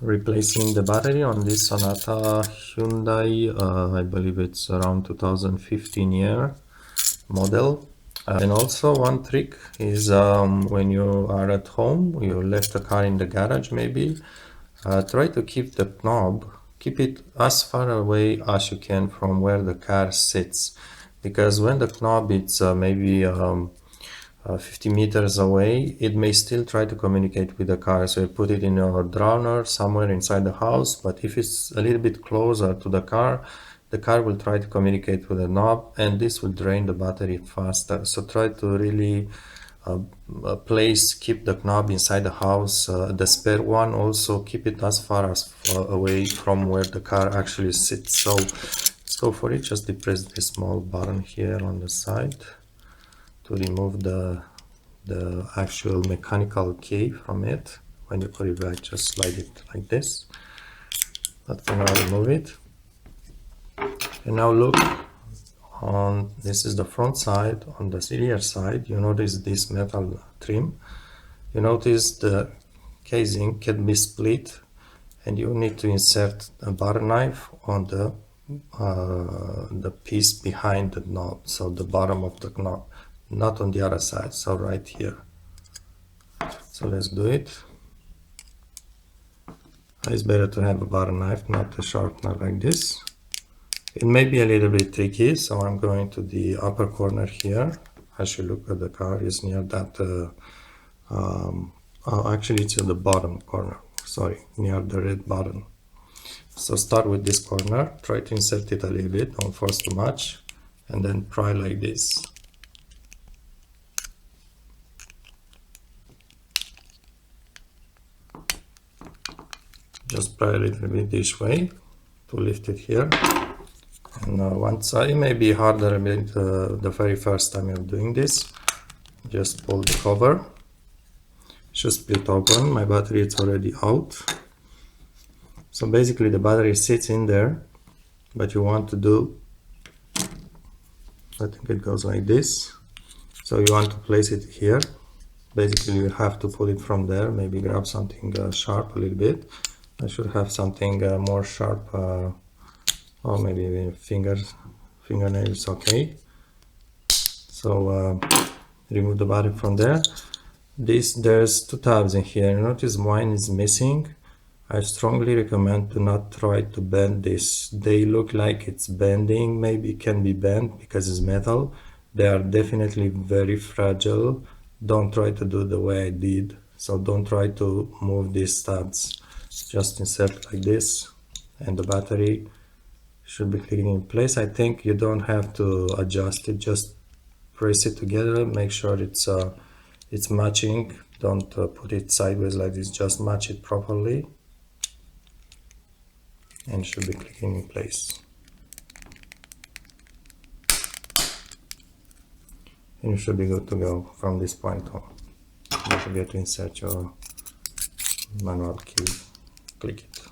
Replacing the battery on this Sonata Hyundai, I believe it's around 2015 year model. And also one trick is when you are at home, you left the car in the garage maybe, try to keep the knob, keep it as far away as you can from where the car sits, because when the knob is maybe 50 meters away, it may still try to communicate with the car. So you put it in your drawer somewhere inside the house, but if it's a little bit closer to the car will try to communicate with the knob, and this will drain the battery faster. So try to really keep the knob inside the house. The spare one also, keep it as far away from where the car actually sits. So for it, just depress this small button here on the side to remove the actual mechanical key from it. When you put it back, just slide it like this. But for now, remove it. And now look on, this is the front side. On the rear side, you notice this metal trim. You notice the casing can be split, and you need to insert a butter knife on the piece behind the knob, so the bottom of the knob, not on the other side, so right here. So let's do it. It's better to have a butter knife, not a sharp knife like this. It may be a little bit tricky, so I'm going to the upper corner here. As you look at the car, is near that, actually it's at the bottom corner, sorry, near the red button. So start with this corner, try to insert it a little bit, don't force too much, and then pry like this. Just pry a little bit this way to lift it here. And once it may be harder a bit the very first time you're doing this, just pull the cover. Should split open. My battery is already out. So basically the battery sits in there, but you want to do, I think it goes like this. So you want to place it here. Basically you have to pull it from there, maybe grab something sharp a little bit. I should have something more sharp, or maybe fingernails, okay. So remove the battery from there. There's two tabs in here. Notice mine is missing. I strongly recommend to not try to bend this. They look like it's bending, maybe it can be bent because it's metal. They are definitely very fragile. Don't try to do the way I did. So don't try to move these tabs. Just insert like this, and the battery should be clicking in place. I think you don't have to adjust it, just press it together, make sure it's matching. Don't put it sideways like this, just match it properly, and should be clicking in place. And you should be good to go from this point on. Don't forget to insert your manual key, click it.